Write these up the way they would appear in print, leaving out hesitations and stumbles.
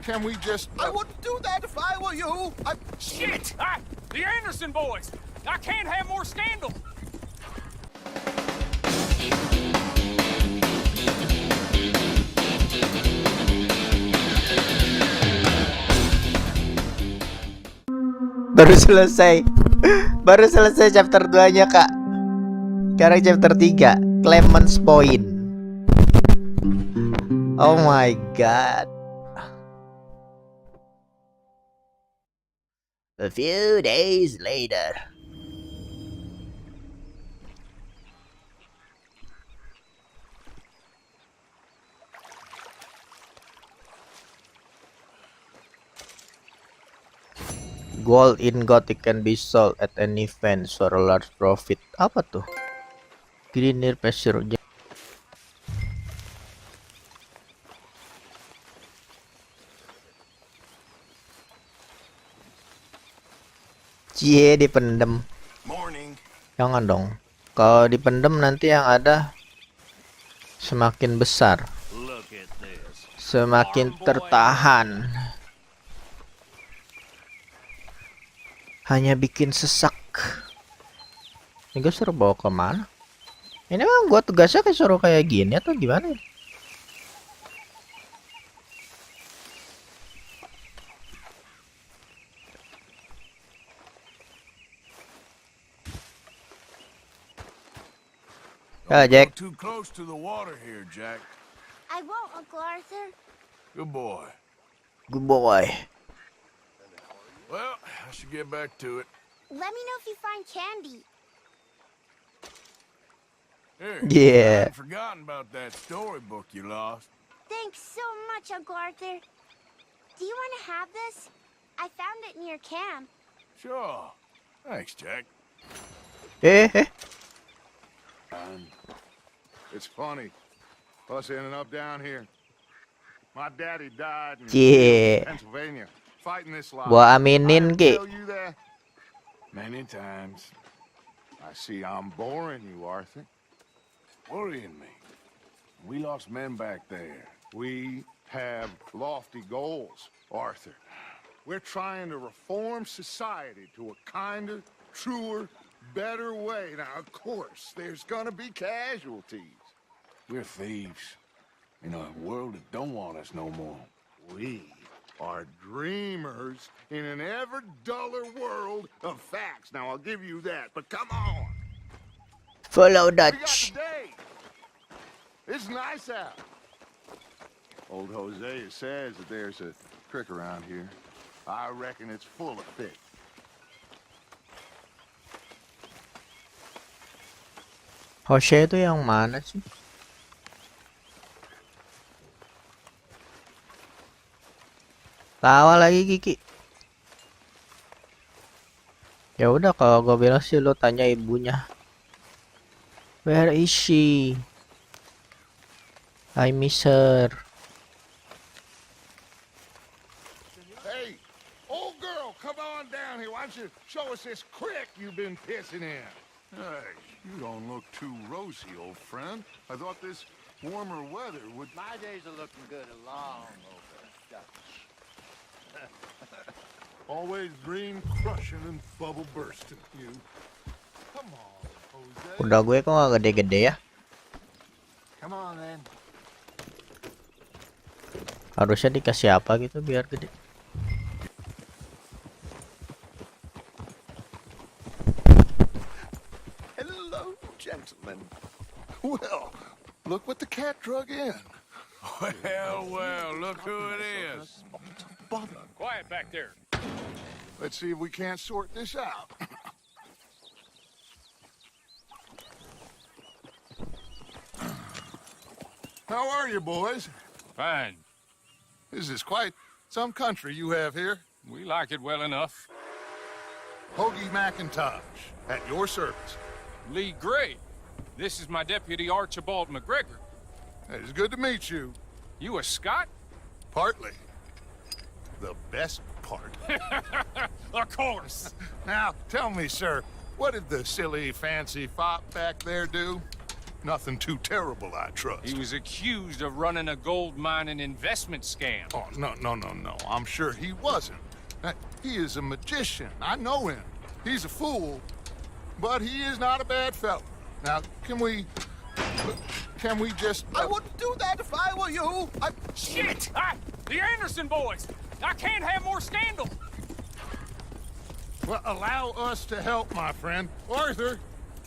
Can we just... I wouldn't do that if I were you. Shit! The Anderson boys! I can't have more scandal! Baru selesai. Baru selesai chapter 2-nya, Kak. Sekarang chapter 3, Clemens Point. Oh my god. A few days later. Gold ingot can be sold at any event for a large profit. Apa tuh? Green near pasture. Cie, dipendem. Morning. Jangan dong. Kalau dipendem nanti yang ada semakin besar. Semakin tertahan. Hanya bikin sesak. Ini gue suruh bawa kemana? Ini emang gue tugasnya kayak suruh kayak gini atau gimana? Ya, Jack. Too close to the water here, Jack. I won't, Uncle Arthur. Good boy. Good boy. Well, I should get back to it. Let me know if you find candy. Here, Yeah. I hadn't forgotten about that storybook you lost. Thanks so much, Uncle Arthur. Do you want to have this? I found it near camp. Sure. Thanks, Jack. It's funny, us ending up down here. My daddy died in Cie. Pennsylvania, fighting this life. Gua aminin, Ki. Tell you that many times. I see I'm boring you, Arthur. Worrying me. We lost men back there. We have lofty goals, Arthur. We're trying to reform society to a kinder, truer, better way. Now, of course, there's gonna be casualties. We're thieves in a world that don't want us no more. We are dreamers in an ever duller world of facts. Now, I'll give you that, but come on. Follow We got Dutch. the day. It's nice out. Old Hosea says that there's a creek around here. I reckon it's full of fish. Jose itu yang mana sih? Tawa lagi Kiki. Ya udah kalau gue bilang sih lo tanya ibunya. Where is she? I miss her. Hey, old girl, come on down here. Why don't you show us this creek you've been pissing in? Hey, you don't look too rosy, old friend. I thought this warmer weather would... My days are looking good along over Dutch. Always dream crushing and bubble bursting, you. Come on, Jose. Udah gue kok gak gede-gede ya? Come on then. Harusnya dikasih apa gitu biar gede. Hello, gentlemen. Well, look what the cat drug in. Well, look who it is. Quiet back there. Let's see if we can't sort this out. How are you, boys? Fine. This is quite some country you have here. We like it well enough. Hoagie McIntosh, at your service. Lee Gray. This is my deputy Archibald McGregor. It's good to meet you. You a Scot? Partly. The best part. Of course. Now, tell me, sir, what did the silly, fancy fop back there do? Nothing too terrible, I trust. He was accused of running a gold mining investment scam. Oh, no. I'm sure he wasn't. He is a magician. I know him. He's a fool, but he is not a bad fellow. Now, can we just... I wouldn't do that if I were you. Shit! The Anderson boys! I can't have more scandal! Well, allow us to help, my friend. Arthur,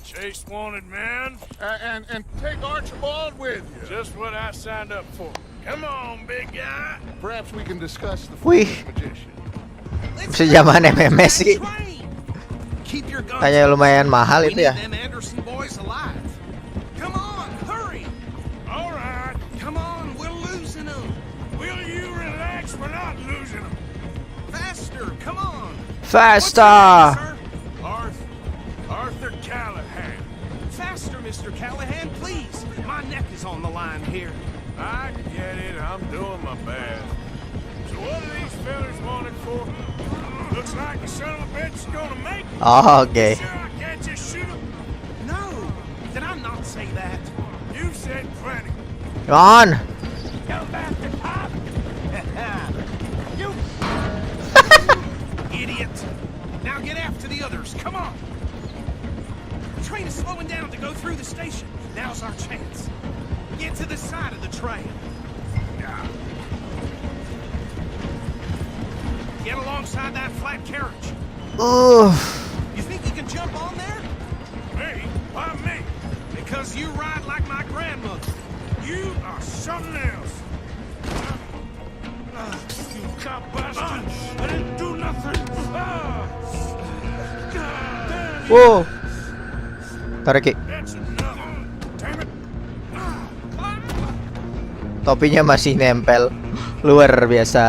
Chase wanted man. and take Archibald with you. Just what I signed up for. Come on, big guy. Perhaps we can discuss the Wih. foolish magician. Sejaman MMS sih. Keep your guns. Kayaknya lumayan mahal We itu need ya. them Anderson boys alive. Come on, hurry. All right. Come on, we're losing them. Will you relax? We're not losing them. Faster, come on. Faster! Arthur Callahan. Faster, Mr. Callahan, please. My neck is on the line here. I get it. I'm doing my best. So what are these fellas wanted for? Looks like the son of a bitch is gonna make it. Oh, oke. Sure I can't just shoot him? No, did I not say that? You've said plenty. Come on. Come back to pop. You idiot. Now get after the others, come on. The train is slowing down to go through the station. Now's our chance. Get to the side of the train. Get alongside that flat carriage. You think you can jump on there? Me? Why me? Because you ride like my grandmother. You are something else. You cop bastard. I didn't do nothing. Wow. Tarik Ki. That's enough. Damn it. Topinya masih nempel. Luar biasa.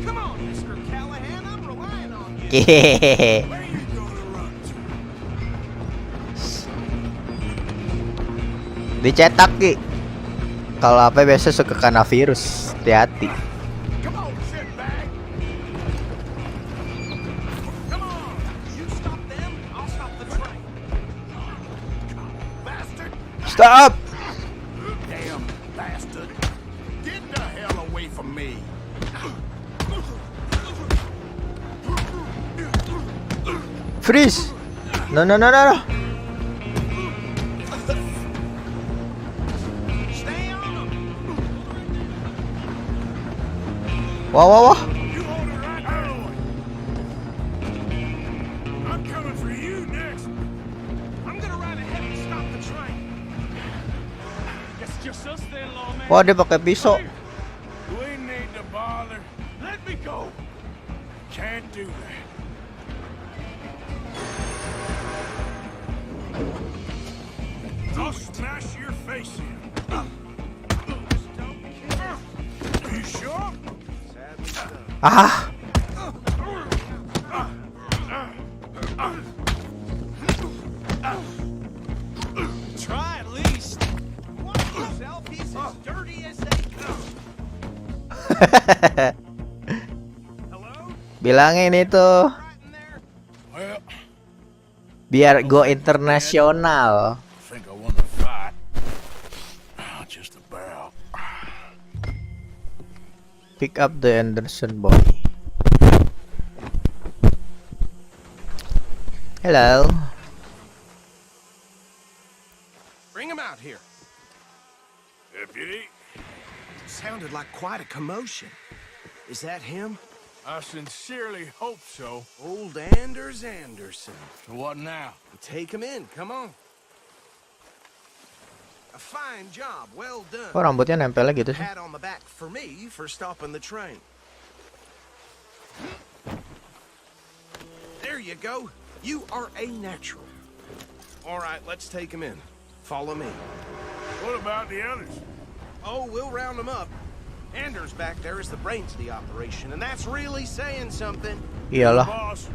Come on, Mr. Callahan, I'm relying on you. Hehehe. Where you gonna run to? Dicetak Ki. Kalau apa biasa suka kena virus. Hati-hati. Come on, shitbag. Come on. You stop them, I'll stop the train. Bastard. Stop. Damn bastard. Get the hell away from me. Freeze. No. Stay on them. Wah. You hold it right there. I'm coming for you next. I'm gonna ride ahead and stop the train. Guess it's just us then, lawman. Wah, dia pakai pisau. We need to bother. Let me go. Can't do that. I'll smash your face in. You sure? Ah. Try at least. Watch yourself, he's as dirty as they come. Hello? Bilangin itu Right in there? Well, biar go internasional. I think I won the fight. Just about. Pick up the Anderson boy. Hello. Bring him out here. Deputy, Sounded like quite a commotion. Is that him? I sincerely hope so. Old Anders Anderson. What now? Take him in, come on. A fine job, well done. Kok rambutnya nempelnya gitu sih? Pat on the back for me for stopping the train. There you go. You are a natural. All right, let's take him in. Follow me. What about the others? Oh, we'll round them up. Anders back there is the brains of the operation, and that's really saying something. Iyalah. Boss,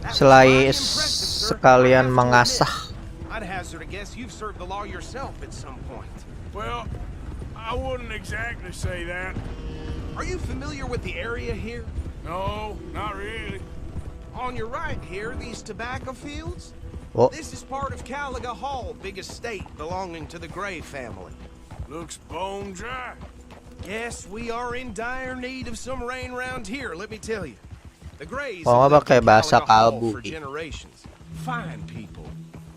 That was Selain mighty impressive, sir. sekalian I have to mengasah. admit, I'd hazard a guess you've served the law yourself at some point. well, I wouldn't exactly say that. Are you familiar with the area here? No, not really. On your right here, these tobacco fields? Oh, This is part of Caliga Hall, big estate belonging to the Gray family. Looks bone dry. Yes, we are in dire need of some rain around here, let me tell you. The Grays mau have lived pakai in bahasa Caliga Hall kalbu for Ki. generations. Fine people.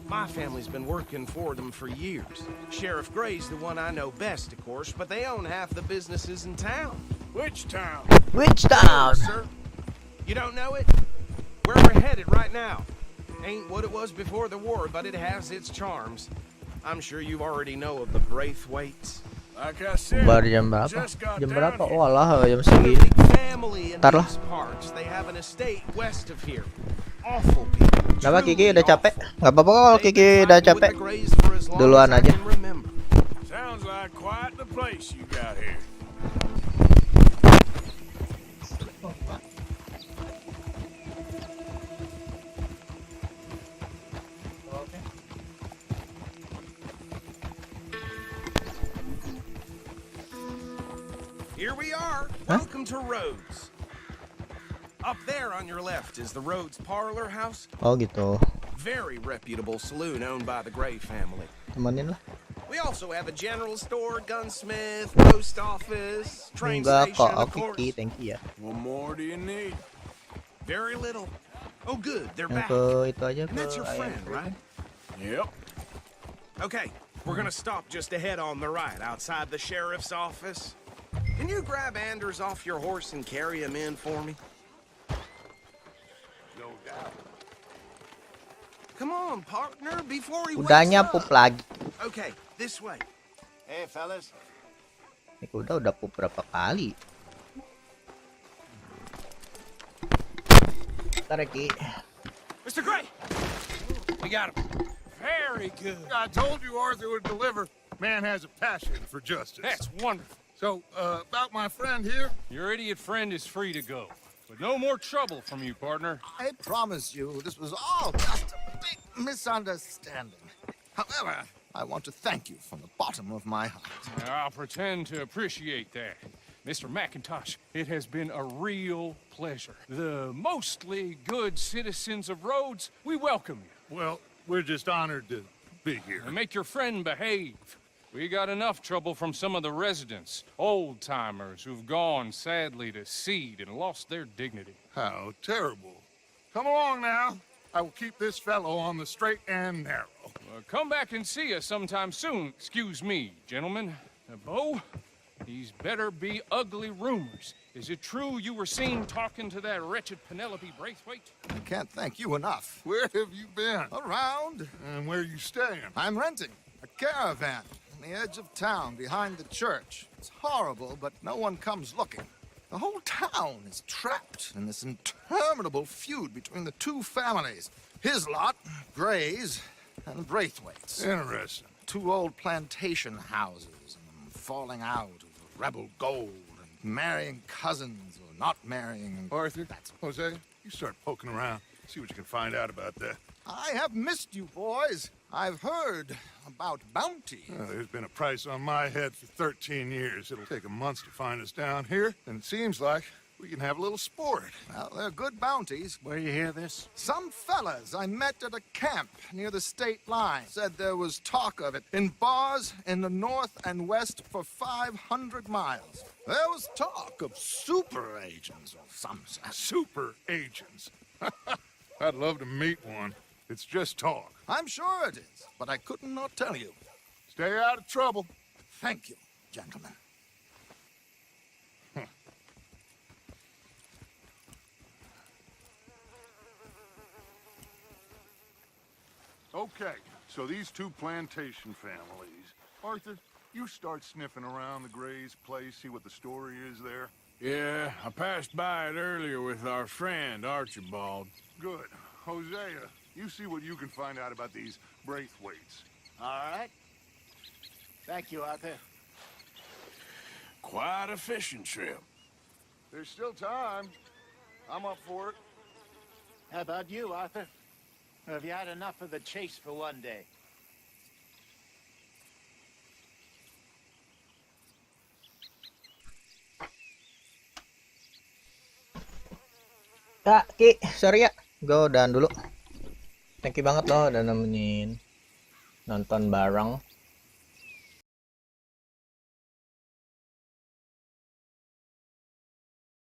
My family's been working for them for years. Sheriff Gray's the one I know best, of course, but they own half the businesses in town. Which town? Which town? Sir, you don't know it? Where we're headed right now. Ain't what it was before the war, but it has its charms. I'm sure you already know of the Braithwaites. Like I said, Bar jam berapa? just got Jam down berapa? here. Oh alah, jam They're a segini. big family in Ntar lah. these parts. They have an estate west of here. Awful people. Kenapa Kiki truly udah capek? awful. Nggak apa-apa kalau They've Kiki been udah fighting with capek. the Grays for as long Duluan as I aja. can remember. Sounds like quite the place you got here. Here we are. Welcome to Rhodes. Up there on your left is the Rhodes Parlor House. Oh gitu. Very reputable saloon owned by the Gray family. Temenin lah. We also have a general store, gunsmith, post office, train Enggak station, kok, of oke course. Ki, thank you ya. What more do you need? Very little. Oh, good, they're Yang back. ke itu aja And ke that's your friend, ayam. right? Yep. Okay, we're gonna stop just ahead on the right, outside the sheriff's office. Can you grab Anders off your horse and carry him in for me? No doubt. Come on, partner, before he Udah wakes nyapup up. lagi. Okay, this way. Hey, fellas. Ini kuda udah pup berapa kali? Ntar ya, Ki. Mr. Gray! We got him. Very good. I told you Arthur would deliver. Man has a passion for justice. That's wonderful. So, about my friend here, Your idiot friend is free to go. But no more trouble from you, partner. I promise you this was all just a big misunderstanding. However, I want to thank you from the bottom of my heart. I'll pretend to appreciate that. Mr. McIntosh, it has been a real pleasure. The mostly good citizens of Rhodes, we welcome you. well, we're just honored to be here. And make your friend behave. We got enough trouble from some of the residents, old-timers who've gone, sadly, to seed and lost their dignity. How terrible. Come along now. I will keep this fellow on the straight and narrow. Come back and see us sometime soon. Excuse me, gentlemen. Bo, these better be ugly rumors. Is it true you were seen talking to that wretched Penelope Braithwaite? I can't thank you enough. Where have you been? Around, And where you staying? I'm renting a caravan on the edge of town behind the church. It's horrible, but no one comes looking. The whole town is trapped in this interminable feud between the two families. His lot, Gray's, and Braithwaite's. Interesting. Two old plantation houses and falling out of rebel gold and marrying cousins or not marrying. And Arthur, Jose, you start poking around. See what you can find out about that. I have missed you, boys. I've heard about bounty. There's been a price on my head for 13 years. It'll take a month to find us down here, and it seems like we can have a little sport. Well, they're good bounties. Where you hear this? Some fellas I met at a camp near the state line said there was talk of it in bars in the north and west for 500 miles. There was talk of super agents or some such. Super agents. I'd love to meet one. It's just talk. I'm sure it is, but I couldn't not tell you. Stay out of trouble. Thank you, gentlemen. Okay, so these two plantation families. Arthur, you start sniffing around the Gray's place, see what the story is there. Yeah, I passed by it earlier with our friend, Archibald. Good. Hosea, you see what you can find out about these Braithwaites. All right. Thank you, Arthur. Quite a fishing trip. There's still time. I'm up for it. How about you, Arthur? Or have you had enough of the chase for one day? Kak, Ki, sorry ya. Gue udahan dulu. Thank you banget loh udah nemenin nonton bareng.